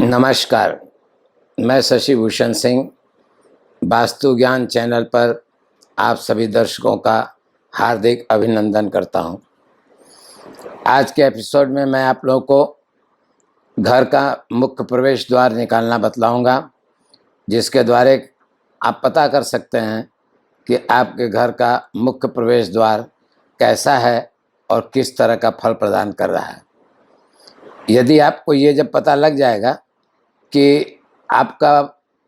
नमस्कार, मैं शशि भूषण सिंह वास्तु ज्ञान चैनल पर आप सभी दर्शकों का हार्दिक अभिनंदन करता हूं। आज के एपिसोड में मैं आप लोगों को घर का मुख्य प्रवेश द्वार निकालना बतलाऊंगा, जिसके द्वारा आप पता कर सकते हैं कि आपके घर का मुख्य प्रवेश द्वार कैसा है और किस तरह का फल प्रदान कर रहा है। यदि आपको ये जब पता लग जाएगा कि आपका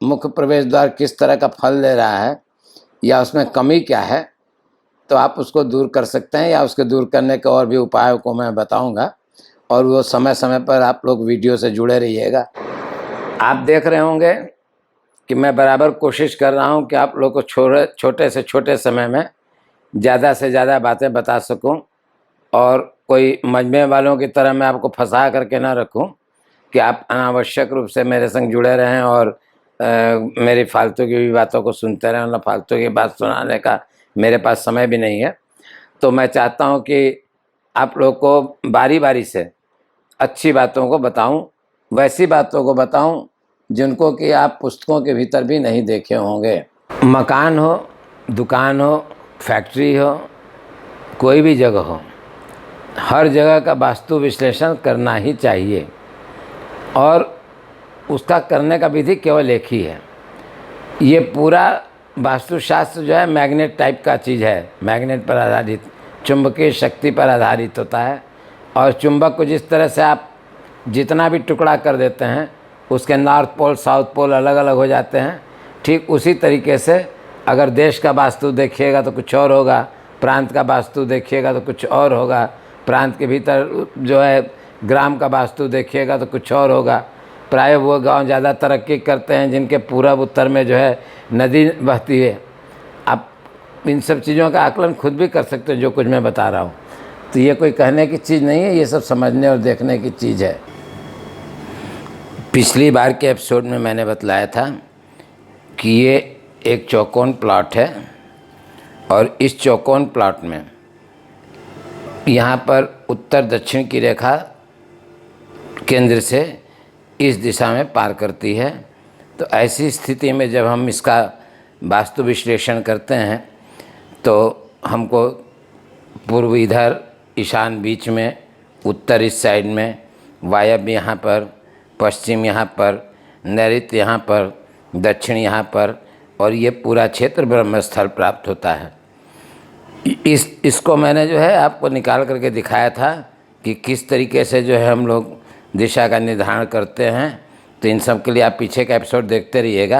मुख्य प्रवेश द्वार किस तरह का फल दे रहा है या उसमें कमी क्या है, तो आप उसको दूर कर सकते हैं या उसके दूर करने के और भी उपायों को मैं बताऊंगा, और वो समय समय पर आप लोग वीडियो से जुड़े रहिएगा। आप देख रहे होंगे कि मैं बराबर कोशिश कर रहा हूं कि आप लोग को छोटे से छोटे समय में ज़्यादा से ज़्यादा बातें बता सकूं, और कोई मजमे वालों की तरह मैं आपको फंसा करके ना रखूं कि आप अनावश्यक रूप से मेरे संग जुड़े रहें और मेरी फालतू की भी बातों को सुनते रहें। ना फालतू की बात सुनाने का मेरे पास समय भी नहीं है। तो मैं चाहता हूं कि आप लोग को बारी बारी से अच्छी बातों को बताऊं, वैसी बातों को बताऊं जिनको कि आप पुस्तकों के भीतर भी नहीं देखे होंगे। मकान हो, दुकान हो, फैक्ट्री हो, कोई भी जगह हो, हर जगह का वास्तु विश्लेषण करना ही चाहिए, और उसका करने का विधि केवल एक ही है। ये पूरा वास्तुशास्त्र जो है मैग्नेट टाइप का चीज़ है, मैग्नेट पर आधारित, चुंबकीय शक्ति पर आधारित होता है। और चुंबक को जिस तरह से आप जितना भी टुकड़ा कर देते हैं, उसके नॉर्थ पोल साउथ पोल अलग अलग हो जाते हैं। ठीक उसी तरीके से अगर देश का वास्तु देखिएगा तो कुछ और होगा, प्रांत का वास्तु देखिएगा तो कुछ और होगा, प्रांत के भीतर जो है ग्राम का वास्तु देखिएगा तो कुछ और होगा। प्राय वो गांव ज़्यादा तरक्की करते हैं जिनके पूरब उत्तर में जो है नदी बहती है। आप इन सब चीज़ों का आकलन खुद भी कर सकते हैं जो कुछ मैं बता रहा हूँ। तो ये कोई कहने की चीज़ नहीं है, ये सब समझने और देखने की चीज़ है। पिछली बार के एपिसोड में मैंने बतलाया था कि ये एक चौकोन प्लॉट है, और इस चौकोन प्लॉट में यहाँ पर उत्तर दक्षिण की रेखा केंद्र से इस दिशा में पार करती है। तो ऐसी स्थिति में जब हम इसका वास्तु विश्लेषण करते हैं तो हमको पूर्व इधर, ईशान बीच में, उत्तर इस साइड में, वायव्य यहाँ पर, पश्चिम यहाँ पर, नैऋत्य यहाँ पर, दक्षिण यहाँ पर, और ये पूरा क्षेत्र ब्रह्मस्थल प्राप्त होता है। इसको मैंने जो है आपको निकाल करके दिखाया था कि किस तरीके से जो है हम लोग दिशा का निर्धारण करते हैं। तो इन सब के लिए आप पीछे का एपिसोड देखते रहिएगा।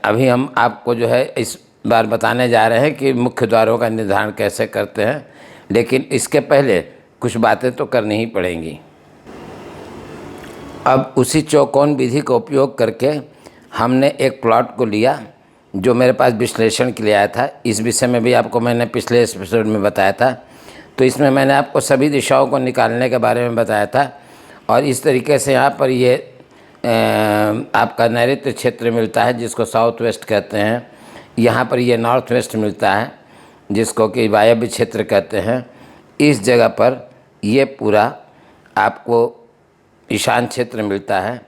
अभी हम आपको जो है इस बार बताने जा रहे हैं कि मुख्य द्वारों का निर्धारण कैसे करते हैं, लेकिन इसके पहले कुछ बातें तो करनी ही पड़ेंगी। अब उसी चौकोन विधि का उपयोग करके हमने एक प्लॉट को लिया जो मेरे पास विश्लेषण के लिए आया था। इस विषय में भी आपको मैंने पिछले एपिसोड में बताया था। तो इसमें मैंने आपको सभी दिशाओं को निकालने के बारे में बताया था, और इस तरीके से यहाँ पर ये आपका नैऋत्य क्षेत्र मिलता है जिसको साउथ वेस्ट कहते हैं। यहाँ पर ये नॉर्थ वेस्ट मिलता है जिसको कि वायव्य क्षेत्र कहते हैं। इस जगह पर ये पूरा आपको ईशान क्षेत्र मिलता है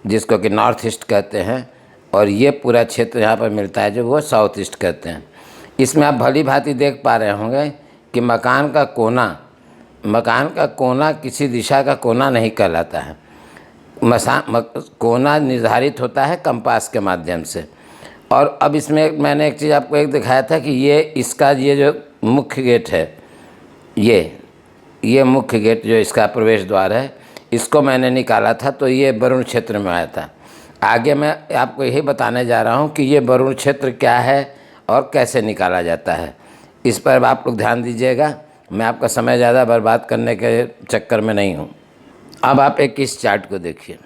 जिसको कि नॉर्थ ईस्ट कहते हैं, और ये पूरा क्षेत्र यहाँ पर मिलता है जो वो साउथ ईस्ट कहते हैं। इसमें आप भली भांति देख पा रहे होंगे कि मकान का कोना किसी दिशा का कोना नहीं कहलाता है। कोना निर्धारित होता है कंपास के माध्यम से। और अब इसमें मैंने एक चीज़ आपको एक दिखाया था कि ये जो मुख्य गेट है, ये मुख्य गेट जो इसका प्रवेश द्वार है, इसको मैंने निकाला था तो ये वरुण क्षेत्र में आया था। आगे मैं आपको यही बताने जा रहा हूँ कि ये वरुण क्षेत्र क्या है और कैसे निकाला जाता है। इस पर आप लोग ध्यान दीजिएगा, मैं आपका समय ज़्यादा बर्बाद करने के चक्कर में नहीं हूँ। अब आप एक इस चार्ट को देखिए।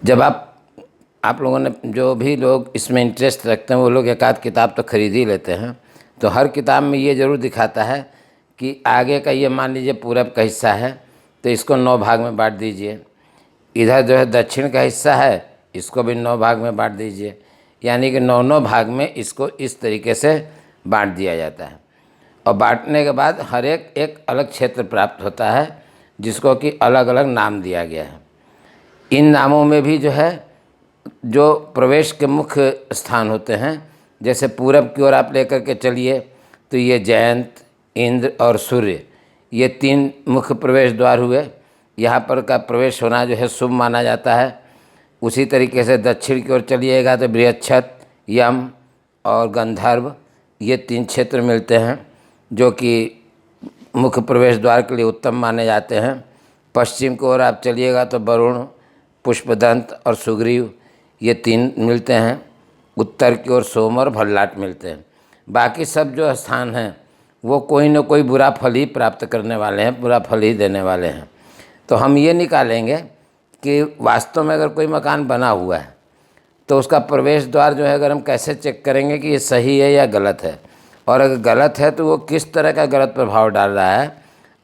जब आप लोगों ने, जो भी लोग इसमें इंटरेस्ट रखते हैं वो लोग एक आध किताब तो खरीद ही लेते हैं। तो हर किताब में ये ज़रूर दिखाता है कि आगे का ये मान लीजिए पूरब का हिस्सा है तो इसको 9 भाग में बांट दीजिए। इधर जो है दक्षिण का हिस्सा है, इसको भी 9 भाग में बांट दीजिए। यानी कि 9 भाग में इसको इस तरीके से बांट दिया जाता है। और बांटने के बाद हर एक अलग क्षेत्र प्राप्त होता है जिसको कि अलग अलग नाम दिया गया है। इन नामों में भी जो है जो प्रवेश के मुख्य स्थान होते हैं, जैसे पूरब की ओर आप लेकर के चलिए तो ये जयंत, इंद्र और सूर्य, ये 3 मुख्य प्रवेश द्वार हुए। यहाँ पर का प्रवेश होना जो है शुभ माना जाता है। उसी तरीके से दक्षिण की ओर चलिएगा तो बृहच्छत, यम और गंधर्व, ये 3 क्षेत्र मिलते हैं जो कि मुख्य प्रवेश द्वार के लिए उत्तम माने जाते हैं। पश्चिम की ओर आप चलिएगा तो वरुण, पुष्पदंत और सुग्रीव, ये 3 मिलते हैं। उत्तर की ओर सोम और भल्लाट मिलते हैं। बाकी सब जो स्थान हैं वो कोई न कोई बुरा फल ही प्राप्त करने वाले हैं, बुरा फल ही देने वाले हैं। तो हम ये निकालेंगे कि वास्तव में अगर कोई मकान बना हुआ है तो उसका प्रवेश द्वार जो है, अगर हम कैसे चेक करेंगे कि ये सही है या गलत है, और अगर गलत है तो वो किस तरह का गलत प्रभाव डाल रहा है।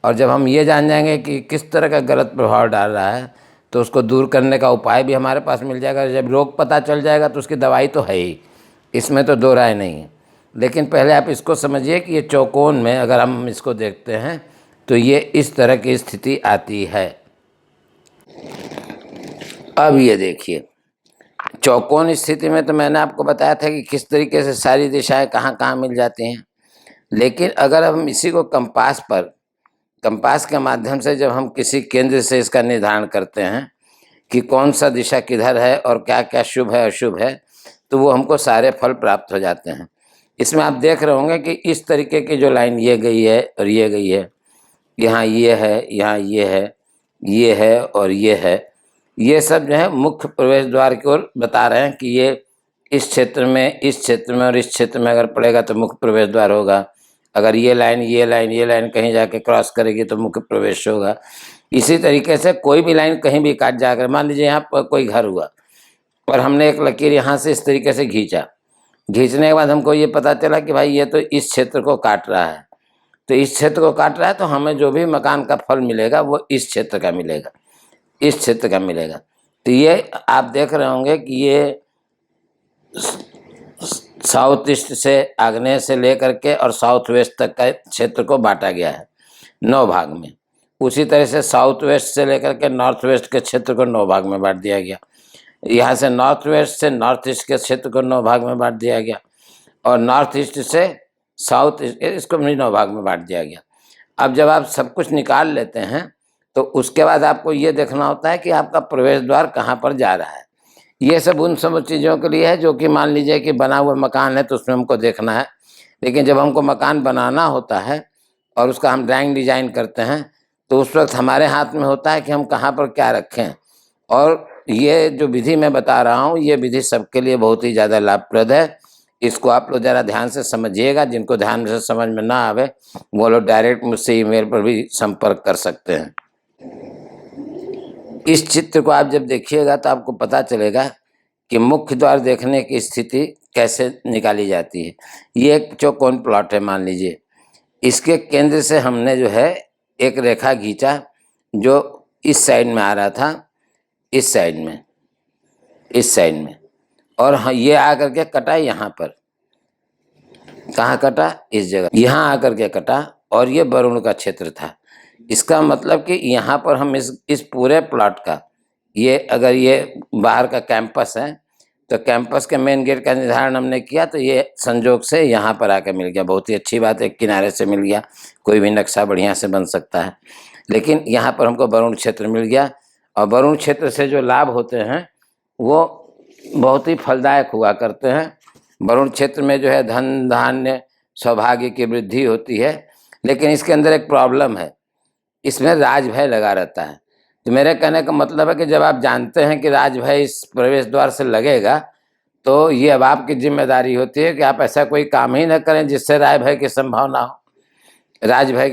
और जब हम ये जान जाएंगे कि किस तरह का गलत प्रभाव डाल रहा है तो उसको दूर करने का उपाय भी हमारे पास मिल जाएगा। जब रोग पता चल जाएगा तो उसकी दवाई तो है ही, इसमें तो दो राय नहीं है। लेकिन पहले आप इसको समझिए कि ये चौकोन में अगर हम इसको देखते हैं तो ये इस तरह की स्थिति आती है। अब ये देखिए, चौकोन स्थिति में तो मैंने आपको बताया था कि किस तरीके से सारी दिशाएं कहाँ कहाँ मिल जाती हैं। लेकिन अगर हम इसी को कंपास के माध्यम से जब हम किसी केंद्र से इसका निर्धारण करते हैं कि कौन सा दिशा किधर है और क्या क्या शुभ है अशुभ है, तो वो हमको सारे फल प्राप्त हो जाते हैं। इसमें आप देख रहे होंगे कि इस तरीके की जो लाइन ये गई है और ये गई है, यहाँ ये है, यहाँ ये है, ये है और ये है, ये सब जो है मुख्य प्रवेश द्वार की ओर बता रहे हैं कि ये इस क्षेत्र में, इस क्षेत्र में और इस क्षेत्र में अगर पड़ेगा तो मुख्य प्रवेश द्वार होगा। अगर ये लाइन कहीं जाके क्रॉस करेगी तो मुख्य प्रवेश होगा। इसी तरीके से कोई भी लाइन कहीं भी काट जाकर, मान लीजिए यहाँ पर कोई घर हुआ और हमने एक लकीर यहाँ से इस तरीके से खींचने के बाद हमको ये पता चला कि भाई ये तो इस क्षेत्र को काट रहा है, तो इस क्षेत्र को काट रहा है तो हमें जो भी मकान का फल मिलेगा वो इस क्षेत्र का मिलेगा, इस क्षेत्र का मिलेगा। तो ये आप देख रहे होंगे कि ये साउथ ईस्ट से, आग्नेय से लेकर के और साउथ वेस्ट तक का क्षेत्र को बांटा गया है 9 भाग में। उसी तरह से साउथ वेस्ट से लेकर के नॉर्थ वेस्ट के क्षेत्र को 9 भाग में बांट दिया गया। यहाँ से नॉर्थ वेस्ट से नॉर्थ ईस्ट के क्षेत्र को 9 भाग में बांट दिया गया, और नॉर्थ ईस्ट से साउथ ईस्ट, इसको भी 9 भाग में बांट दिया गया। अब जब आप सब कुछ निकाल लेते हैं तो उसके बाद आपको ये देखना होता है कि आपका प्रवेश द्वार कहाँ पर जा रहा है। ये सब उन सब चीज़ों के लिए है जो कि मान लीजिए कि बना हुआ मकान है तो उसमें हमको देखना है। लेकिन जब हमको मकान बनाना होता है और उसका हम ड्राइंग डिजाइन करते हैं तो उस वक्त हमारे हाथ में होता है कि हम कहाँ पर क्या रखें। और ये जो विधि मैं बता रहा हूँ, ये विधि सबके लिए बहुत ही ज़्यादा लाभप्रद है। इसको आप लोग ज़रा ध्यान से समझिएगा। जिनको ध्यान से समझ में ना आवे वो लोग डायरेक्ट मुझसे ईमेल पर भी संपर्क कर सकते हैं। इस चित्र को आप जब देखिएगा तो आपको पता चलेगा कि मुख्य द्वार देखने की स्थिति कैसे निकाली जाती है। ये एक चौकोन प्लॉट है, मान लीजिए। इसके केंद्र से हमने जो है एक रेखा खींचा जो इस साइड में आ रहा था, इस साइड में, और हाँ ये आकर के कटा यहाँ पर। कहाँ कटा? इस जगह, यहाँ आकर के कटा, और ये वरुण का क्षेत्र था। इसका मतलब कि यहाँ पर हम इस पूरे प्लॉट का, ये अगर ये बाहर का कैंपस है तो कैंपस के मेन गेट का निर्धारण हमने किया तो ये संजोग से यहाँ पर आकर मिल गया। बहुत ही अच्छी बात है, एक किनारे से मिल गया, कोई भी नक्शा बढ़िया से बन सकता है। लेकिन यहाँ पर हमको वरुण क्षेत्र मिल गया, और वरुण क्षेत्र से जो लाभ होते हैं वो बहुत ही फलदायक हुआ करते हैं। वरुण क्षेत्र में जो है धन धान्य सौभाग्य की वृद्धि होती है। लेकिन इसके अंदर एक प्रॉब्लम है, इसमें राजभय लगा रहता है। तो मेरे कहने का मतलब है कि जब आप जानते हैं कि राजभय इस प्रवेश द्वार से लगेगा तो ये अब आपकी जिम्मेदारी होती है कि आप ऐसा कोई काम ही न करें जिससे राजभय की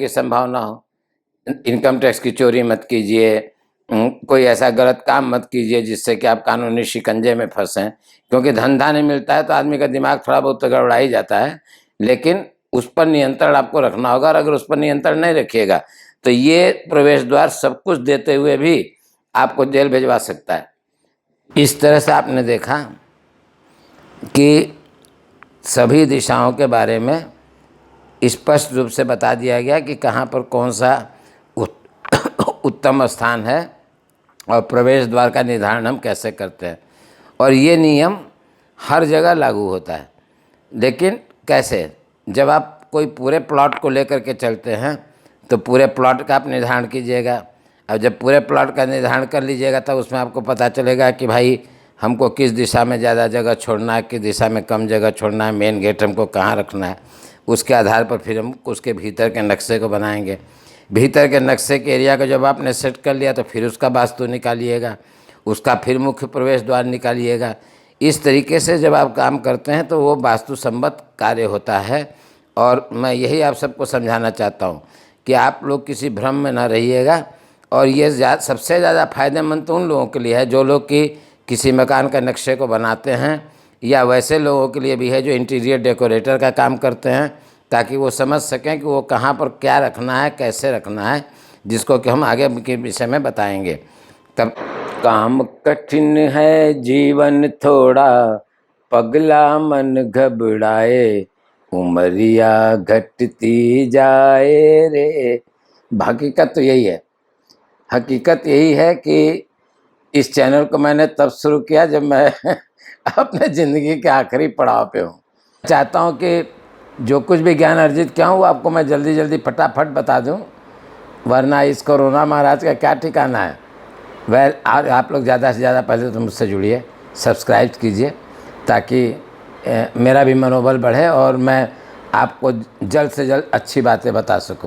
संभावना हो। इनकम टैक्स की चोरी मत कीजिए, कोई ऐसा गलत काम मत कीजिए जिससे कि आप कानूनी शिकंजे में फंसें। क्योंकि धंधा नहीं मिलता है तो आदमी का दिमाग थोड़ा बहुत तो गड़बड़ा ही जाता है, लेकिन उस पर नियंत्रण आपको रखना होगा। और अगर उस पर नियंत्रण नहीं रखिएगा तो ये प्रवेश द्वार सब कुछ देते हुए भी आपको जेल भिजवा सकता है। इस तरह से आपने देखा कि सभी दिशाओं के बारे में स्पष्ट रूप से बता दिया गया कि कहाँ पर कौन सा उत्तम स्थान है और प्रवेश द्वार का निर्धारण हम कैसे करते हैं। और ये नियम हर जगह लागू होता है। लेकिन कैसे? जब आप कोई पूरे प्लॉट को लेकर के चलते हैं तो पूरे प्लॉट का आप निर्धारण कीजिएगा। अब जब पूरे प्लॉट का निर्धारण कर लीजिएगा तब उसमें आपको पता चलेगा कि भाई हमको किस दिशा में ज़्यादा जगह छोड़ना है, किस दिशा में कम जगह छोड़ना है, मेन गेट हमको कहाँ रखना है। उसके आधार पर फिर हम उसके भीतर के नक्शे को बनाएंगे। भीतर के नक्शे के एरिया को जब आपने सेट कर लिया तो फिर उसका वास्तु निकालिएगा, उसका फिर मुख्य प्रवेश द्वार निकालिएगा। इस तरीके से जब आप काम करते हैं तो वो वास्तु सम्मत कार्य होता है। और मैं यही आप सबको समझाना चाहता हूँ कि आप लोग किसी भ्रम में ना रहिएगा। और ये सबसे ज़्यादा फायदेमंद तो उन लोगों के लिए है जो लोग कि किसी मकान का नक्शे को बनाते हैं, या वैसे लोगों के लिए भी है जो इंटीरियर डेकोरेटर का काम करते हैं, ताकि वो समझ सकें कि वो कहाँ पर क्या रखना है, कैसे रखना है, जिसको कि हम आगे के विषय में बताएंगे। तब काम कठिन है जीवन थोड़ा, पगला मन घबराए, उमरिया घटती जाए रे। हकीकत तो यही है। हकीकत यही है कि इस चैनल को मैंने तब शुरू किया जब मैं अपने ज़िंदगी के आखिरी पड़ाव पे हूँ। चाहता हूँ कि जो कुछ भी ज्ञान अर्जित किया हूँ वो आपको मैं जल्दी जल्दी फटाफट बता दूँ, वरना इस कोरोना महाराज का क्या ठिकाना है। आप लोग ज़्यादा से ज़्यादा पहले तो मुझसे जुड़िए, सब्सक्राइब कीजिए, ताकि मेरा भी मनोबल बढ़े और मैं आपको जल्द से जल्द अच्छी बातें बता सकूँ।